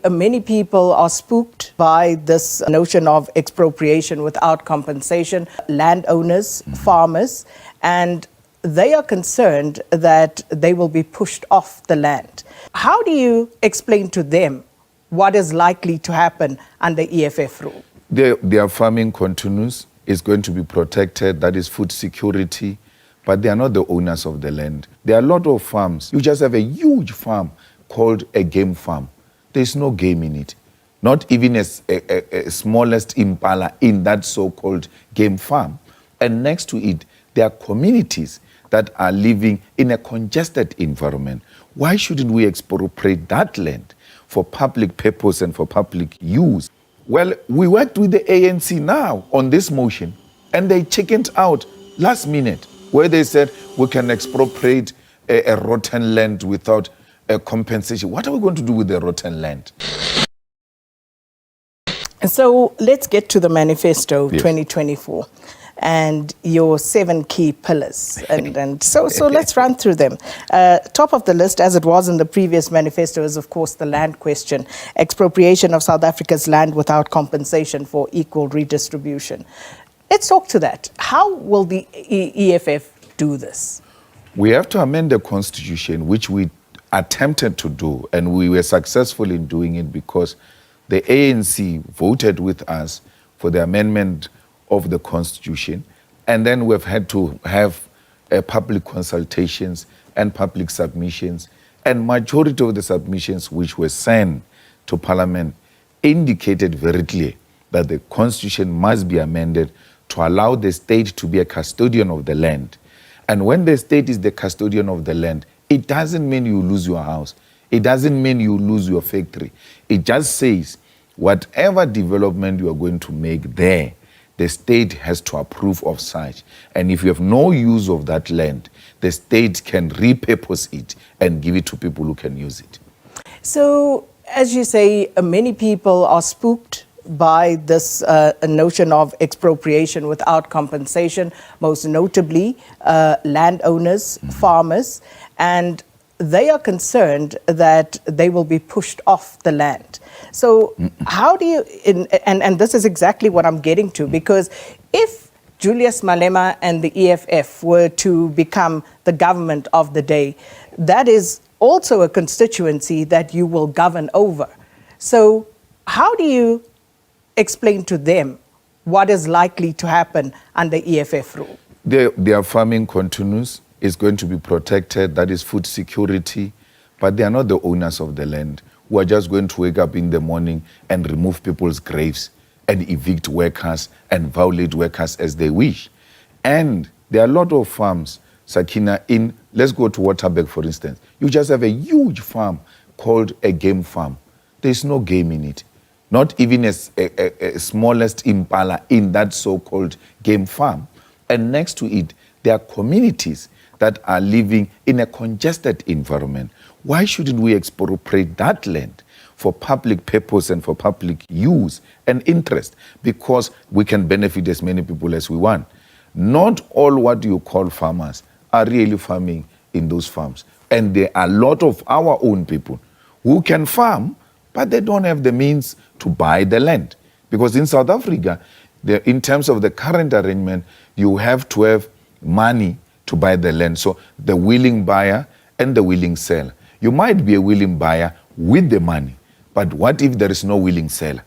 Many people are spooked by this notion of expropriation without compensation, landowners, farmers, and they are concerned that they will be pushed off the land. How do you explain to them what is likely to happen under EFF rule? Their farming continues, is going to be protected, that is food security, but they are not the owners of the land. There are a lot of farms. You just have a huge farm called a game farm. There's no game in it. Not even a smallest impala in that so-called game farm. And next to it, there are communities that are living in a congested environment. Why shouldn't we expropriate that land for public purpose and for public use? Well, we worked with the ANC now on this motion, and they chickened out last minute, where they said we can expropriate a rotten land without a compensation. What are we going to do with the rotten land? So let's get to the manifesto, Yes. 2024 and your 7 key pillars. And so let's run through them. Top of the list, as it was in the previous manifesto, is of course the land question. Expropriation of South Africa's land without compensation for equal redistribution. Let's talk to that. How will the EFF do this? We have to amend the constitution, which we attempted to do, and we were successful in doing it because the ANC voted with us for the amendment of the constitution, and then we've had to have public consultations and public submissions, and majority of the submissions which were sent to Parliament indicated very clear that the constitution must be amended to allow the state to be a custodian of the land. And when the state is the custodian of the land, it doesn't mean you lose your house. It doesn't mean you lose your factory. It just says whatever development you are going to make there, the state has to approve of such. And if you have no use of that land, the state can repurpose it and give it to people who can use it. So, as you say, many people are spooked by this notion of expropriation without compensation, most notably landowners, farmers, and they are concerned that they will be pushed off the land. So how do you, and this is exactly what I'm getting to, because if Julius Malema and the EFF were to become the government of the day, that is also a constituency that you will govern over. So how do you explain to them what is likely to happen under EFF rule? Their farming continues, is going to be protected, that is food security, but they are not the owners of the land who are just going to wake up in the morning and remove people's graves and evict workers and violate workers as they wish. And there are a lot of farms, Sakina, let's go to Waterberg, for instance. You just have a huge farm called a game farm. There's no game in it. Not even a smallest impala in that so-called game farm. And next to it, there are communities that are living in a congested environment. Why shouldn't we expropriate that land for public purpose and for public use and interest? Because we can benefit as many people as we want. Not all what you call farmers are really farming in those farms. And there are a lot of our own people who can farm, but they don't have the means to buy the land. Because in South Africa, in terms of the current arrangement, you have to have money to buy the land. So the willing buyer and the willing seller. You might be a willing buyer with the money, but what if there is no willing seller?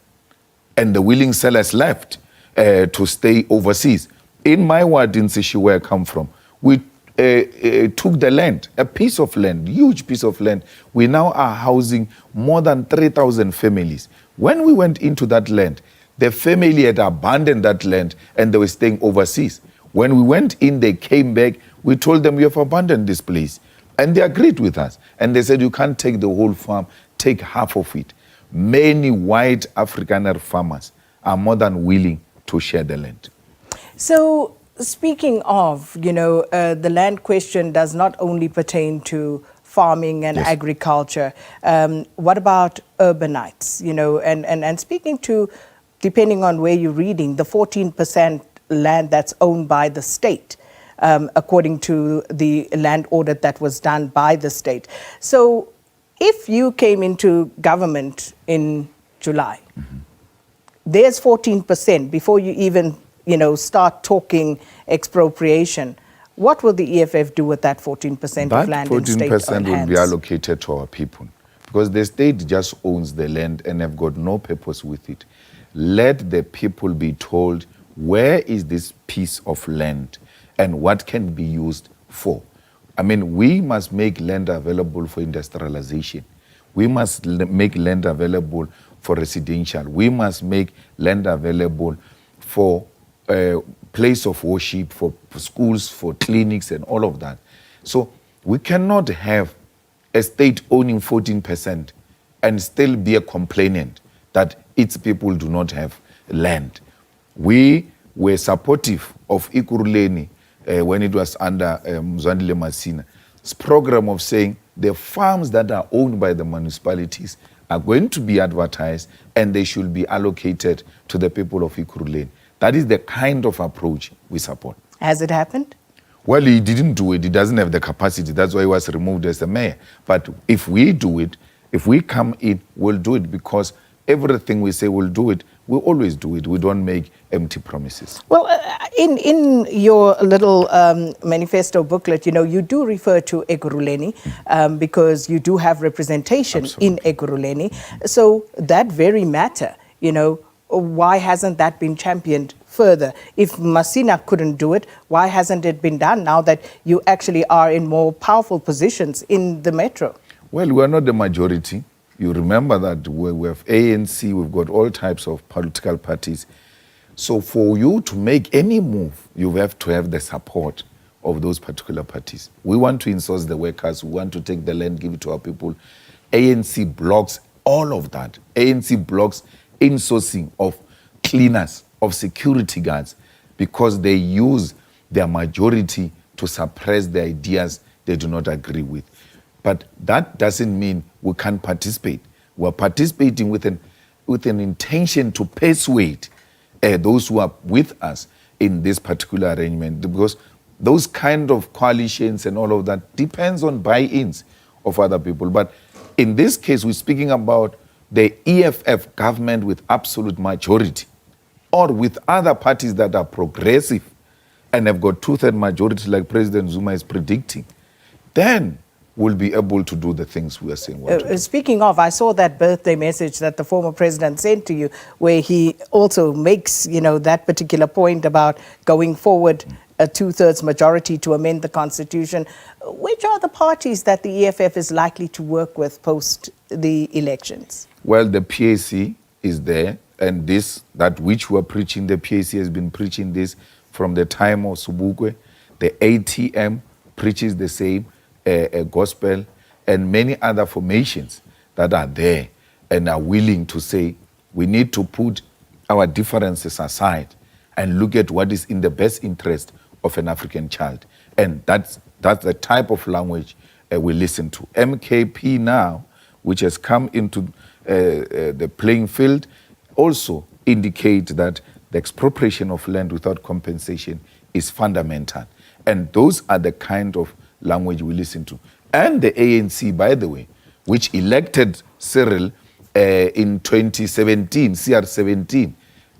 And the willing seller is left to stay overseas. In my ward in Sishi, where I come from, we took the land, a piece of land, huge piece of land. We now are housing more than 3,000 families. When we went into that land, the family had abandoned that land and they were staying overseas. When we went in, they came back. We told them, we have abandoned this place. And they agreed with us. And they said, you can't take the whole farm, take half of it. Many white Afrikaner farmers are more than willing to share the land. So speaking of, the land question does not only pertain to farming and agriculture. What about urbanites, and speaking to, depending on where you're reading, the 14% land that's owned by the state, according to the land audit that was done by the state. So if you came into government in July, there's 14% before you even, start talking expropriation. What will the EFF do with that 14% of land in state-owned hands? That 14% will be allocated to our people, because the state just owns the land and have got no purpose with it. Let the people be told, where is this piece of land and what can be used for? I mean, we must make land available for industrialization. We must make land available for residential. We must make land available for place of worship, for schools, for clinics, and all of that. So we cannot have a state owning 14% and still be a complainant that its people do not have land. We were supportive of Ekurhuleni when it was under Mzwandile Masina's program of saying the farms that are owned by the municipalities are going to be advertised and they should be allocated to the people of Ekurhuleni. That is the kind of approach we support. Has it happened? Well, he didn't do it. He doesn't have the capacity. That's why he was removed as the mayor. But if we do it, if we come in, we'll do it, because everything we say we'll do it, we always do it. We don't make empty promises. Well, in your little manifesto booklet, you do refer to Ekurhuleni because you do have representation in Ekurhuleni. So that very matter, why hasn't that been championed further? If Masina couldn't do it, why hasn't it been done now that you actually are in more powerful positions in the metro? Well, we are not the majority. You remember that we have ANC, we've got all types of political parties. So for you to make any move, you have to have the support of those particular parties. We want to insource the workers, we want to take the land, give it to our people. ANC blocks all of that. ANC blocks insourcing of cleaners, of security guards, because they use their majority to suppress the ideas they do not agree with. But that doesn't mean we can't participate. We're participating with an intention to persuade those who are with us in this particular arrangement, because those kind of coalitions and all of that depends on buy-ins of other people. But in this case, we're speaking about the EFF government with absolute majority, or with other parties that are progressive and have got two-thirds majority like President Zuma is predicting. Then we'll be able to do the things we are saying. Speaking of, I saw that birthday message that the former president sent to you, where he also makes, that particular point about going forward a two-thirds majority to amend the constitution. Which are the parties that the EFF is likely to work with post the elections? Well, the PAC is there, and that which we're preaching, the PAC has been preaching this from the time of Sobukwe. The ATM preaches the same gospel, and many other formations that are there and are willing to say we need to put our differences aside and look at what is in the best interest of an African child. And that's the type of language we listen to. MKP now, which has come into the playing field, also indicate that the expropriation of land without compensation is fundamental. And those are the kind of language we listen to. And the ANC, by the way, which elected Cyril in 2017, CR17,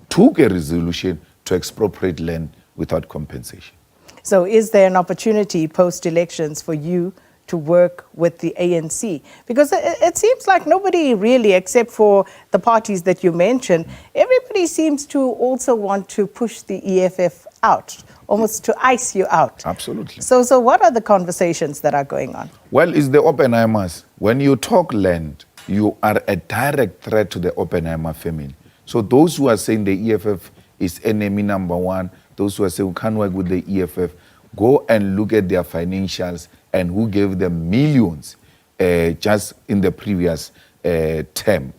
took a resolution to expropriate land without compensation. So is there an opportunity post-elections for you to work with the ANC? Because it seems like nobody really, except for the parties that you mentioned, everybody seems to also want to push the EFF out, almost to ice you out. Absolutely. So what are the conversations that are going on? Well, it's the Oppenheimers. When you talk land, you are a direct threat to the Oppenheimer family. So those who are saying the EFF is enemy number one, those who are saying we can't work with the EFF, go and look at their financials and who gave them millions just in the previous term.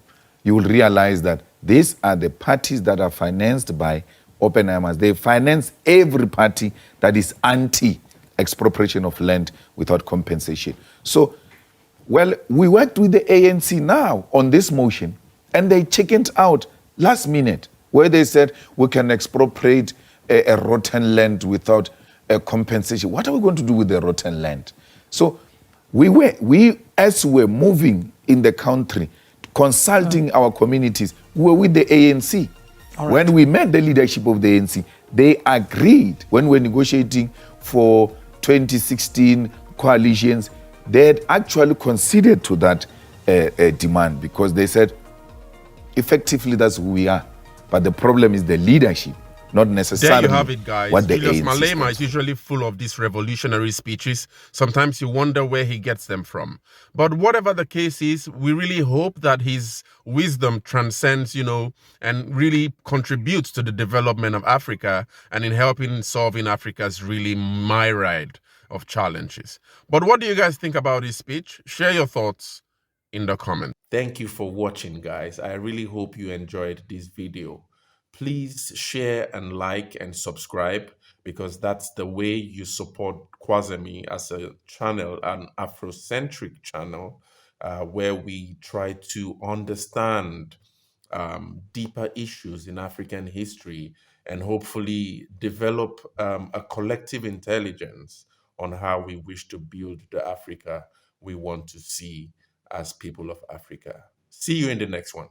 You will realize that these are the parties that are financed by Oppenheimers. They finance every party that is anti-expropriation of land without compensation. So, well, we worked with the ANC now on this motion, and they chickened out last minute, where they said we can expropriate a rotten land without a compensation. What are we going to do with the rotten land? So we as we're moving in the country, consulting our communities, were with the ANC. All right. When we met the leadership of the ANC, they agreed when we were negotiating for 2016 coalitions, they had actually conceded to that demand, because they said, effectively, that's who we are. But the problem is the leadership, not necessarily There you have it, guys. what the Julius ANC Malema stands is for. usually full of these revolutionary speeches. Sometimes you wonder where he gets them from. But whatever the case is, we really hope that his wisdom transcends, and really contributes to the development of Africa and in helping solving Africa's really myriad of challenges. But what do you guys think about his speech? Share your thoughts in the comments. Thank you for watching, guys. I really hope you enjoyed this video. Please share and like and subscribe, because that's the way you support Kwazemi as a channel, an Afrocentric channel, where we try to understand deeper issues in African history and hopefully develop a collective intelligence on how we wish to build the Africa we want to see as people of Africa. See you in the next one.